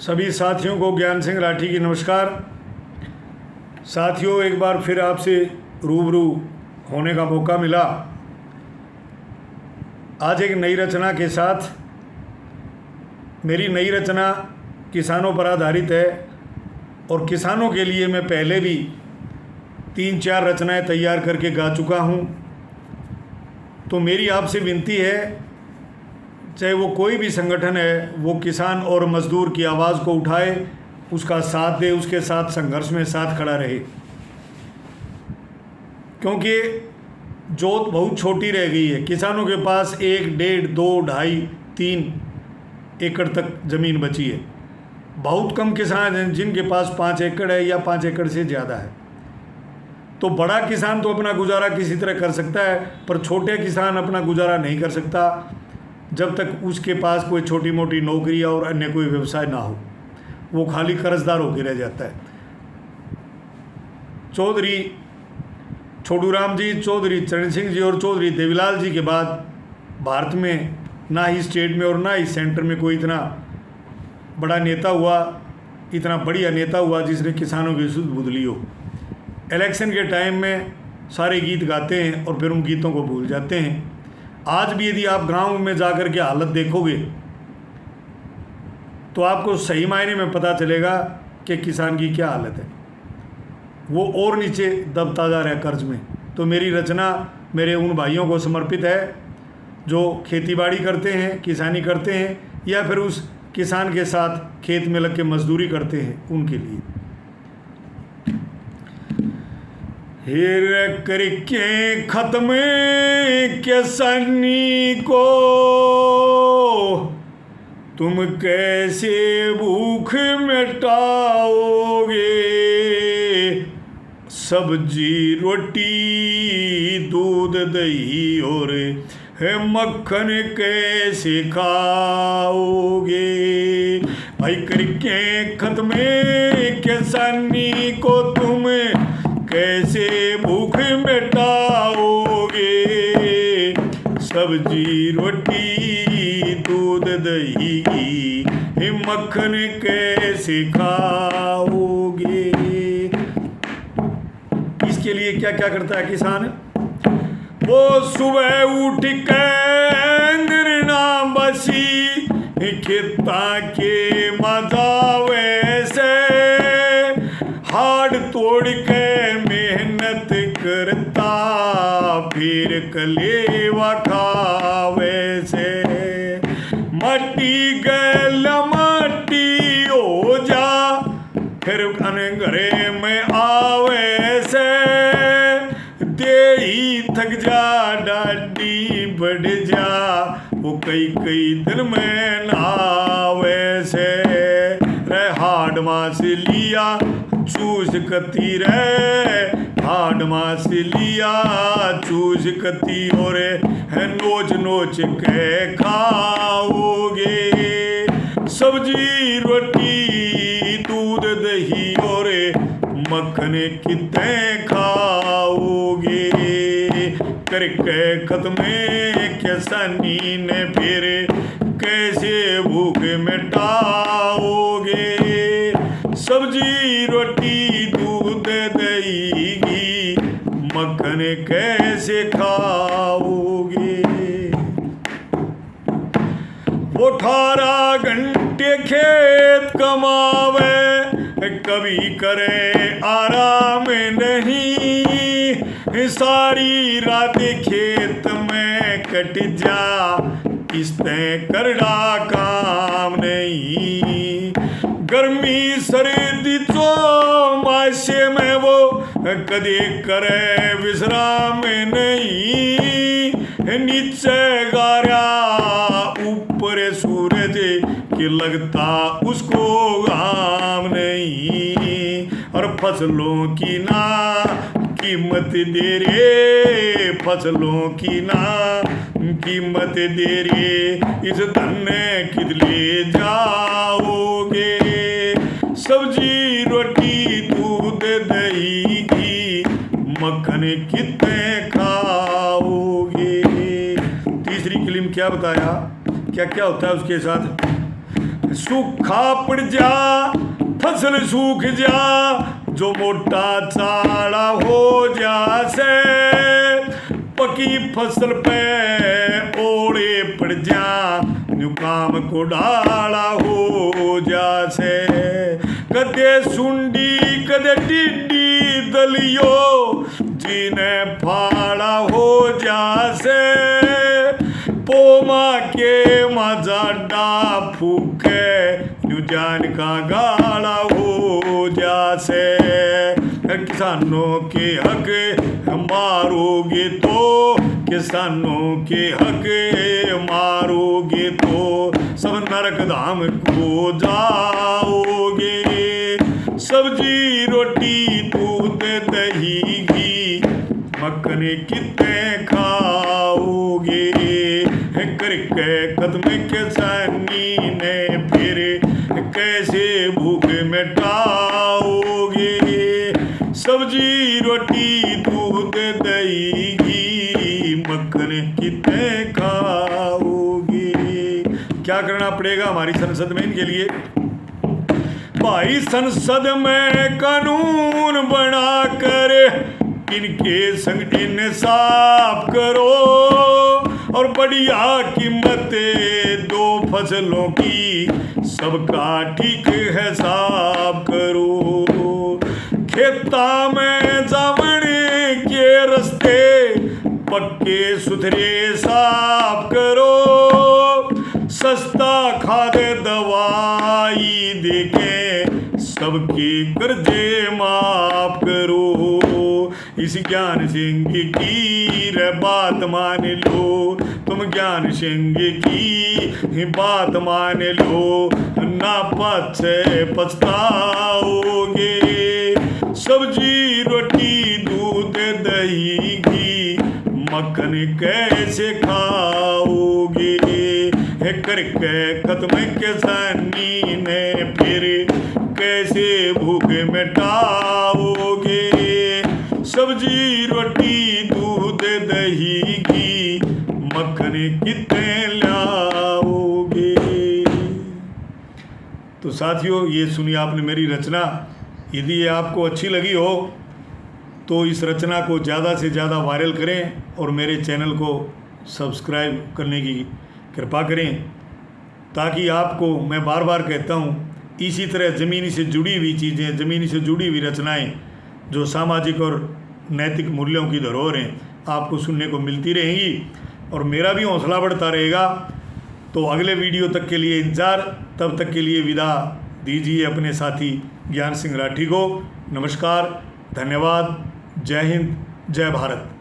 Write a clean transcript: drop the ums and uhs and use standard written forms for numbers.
सभी साथियों को ज्ञान सिंह राठी की नमस्कार। साथियों, एक बार फिर आपसे रूबरू होने का मौका मिला। आज एक नई रचना के साथ। मेरी नई रचना किसानों पर आधारित है और किसानों के लिए मैं पहले भी 3-4 रचनाएं तैयार करके गा चुका हूं। तो मेरी आपसे विनती है, चाहे वो कोई भी संगठन है, वो किसान और मज़दूर की आवाज़ को उठाए, उसका साथ दे, उसके साथ संघर्ष में साथ खड़ा रहे। क्योंकि जोत बहुत छोटी रह गई है। किसानों के पास 1, 1.5, 2, 2.5, 3 एकड़ तक ज़मीन बची है। बहुत कम किसान हैं जिनके पास 5 एकड़ है या 5 एकड़ से ज़्यादा है। तो बड़ा किसान तो अपना गुजारा किसी तरह कर सकता है, पर छोटे किसान अपना गुजारा नहीं कर सकता जब तक उसके पास कोई छोटी मोटी नौकरी और अन्य कोई व्यवसाय ना हो। वो खाली कर्जदार होकर रह जाता है। चौधरी छोटूराम जी, चौधरी चरण सिंह जी और चौधरी देवीलाल जी के बाद भारत में ना ही स्टेट में और ना ही सेंटर में कोई इतना बड़ा नेता हुआ, इतना बढ़िया नेता हुआ जिसने किसानों की सुध बुध ली हो। इलेक्शन के टाइम में सारे गीत गाते हैं और फिर उन गीतों को भूल जाते हैं। आज भी यदि आप गांव में जाकर के हालत देखोगे तो आपको सही मायने में पता चलेगा कि किसान की क्या हालत है। वो और नीचे दबता जा रहा है कर्ज में। तो मेरी रचना मेरे उन भाइयों को समर्पित है जो खेतीबाड़ी करते हैं, किसानी करते हैं, या फिर उस किसान के साथ खेत में लग के मजदूरी करते हैं, उनके लिए। हिर करके खत्म किसानी को तुम कैसे भूख मिटाओगे। सब्जी रोटी दूध दही और मक्खन कैसे खाओगे। भाई करके खत्म किसानी को तुम कैसे भूख मिटाओगे। सब्जी रोटी दूध दही मक्खन कैसे खाओगे। इसके लिए क्या क्या करता है किसान? वो सुबह उठ के निर्णा बसी खेता के मजावे से हाड़ तोड़ के मेहनत करता फिर कलेवा खावे से। मट्टी गल मट्टी हो जा फिर घरे में आवे से। दे ही थक जा डाडी बढ़ जा वो कई दिन में नावे से। रे हाड मास लिया चूस कती रे हाड मास लिया चूस कती और है नोच नोच के खाओगे। सब्जी रोटी दूध दही और मक्खन कितने खाओगे। करके खत्म किसानी ने फिर कैसे भूख मिटाओगे। सब्जी रोटी दूध दही घी मक्खन कैसे खाओगे। वो 18 घंटे खेत कमावे कभी करे आराम नहीं। सारी रात खेत में कट जा किसने करड़ा काम नहीं। गर्मी सर्दी चौमासे में वो कदे करे विश्राम नहीं। नीचे गारा ऊपर सूरज के लगता उसको घाम नहीं। और फसलों की ना कीमत दे रे फसलों की ना कीमत दे रे इस धन किद ले जाओगे। सब्जी रोटी दूध दही घी मक्खन कितने खाओगे। तीसरी कलीम क्या बताया, क्या क्या होता है उसके साथ? सूखा पड़ जा फसल सूख जा, जो मोटा चाड़ा हो जासे, पकी फसल पे ओड़े पड़ जा, नुकाम को डाला हो जासे। कदे सुंडी कदे टिड्डी दलियो, जिन्हें फाड़ा हो जासे, पोमा के मजा डा फूके, जान का गाला हो जासे। किसानों के हक मारोगे तो, किसानों के हक मारोगे तो, सब नरक धाम को जाओगे। सब्जी रोटी दूध दही घी, मक्खन कितने खाओगे, करके खत्म किसानी ने फिर कैसे भूख मिटाओगे। सब्जी रोटी दूध दही घी, मक्खन कितने खाओगे। क्या करना पड़ेगा हमारी संसद में इनके लिए? भाई संसद में कानून बना कर इनके संग इंसाफ करो, और बढ़िया कीमत दो फसलों की, सबका ठीक हिसाब करो। खेता में जावने के रास्ते पक्के सुथरे साफ करो, सस्ता खाद दवाई देके सबके कर्जे माफ करो। इस ज्ञान सिंह की रे बात मान लो, तुम ज्ञान सिंह की बात मान लो, ना पछे पछताओगे। सब्जी रोटी दूध दही घी, मक्खन कैसे खाओगे, करके खत्म किसानी ने फिर कैसे भूख मिटाओगे। सब्जी रोटी दूध दही घी, मक्खन कितने लाओगे। तो साथियों, ये सुनिए आपने मेरी रचना। यदि ये आपको अच्छी लगी हो तो इस रचना को ज़्यादा से ज़्यादा वायरल करें और मेरे चैनल को सब्सक्राइब करने की कृपा करें, ताकि आपको, मैं बार बार कहता हूँ, इसी तरह ज़मीनी से जुड़ी हुई चीज़ें, ज़मीनी से जुड़ी हुई रचनाएं जो सामाजिक और नैतिक मूल्यों की धरोहर हैं, आपको सुनने को मिलती रहेंगी और मेरा भी हौसला बढ़ता रहेगा। तो अगले वीडियो तक के लिए इंतज़ार। तब तक के लिए विदा दीजिए अपने साथी ज्ञान सिंह राठी को। नमस्कार, धन्यवाद, जय हिंद, जय भारत।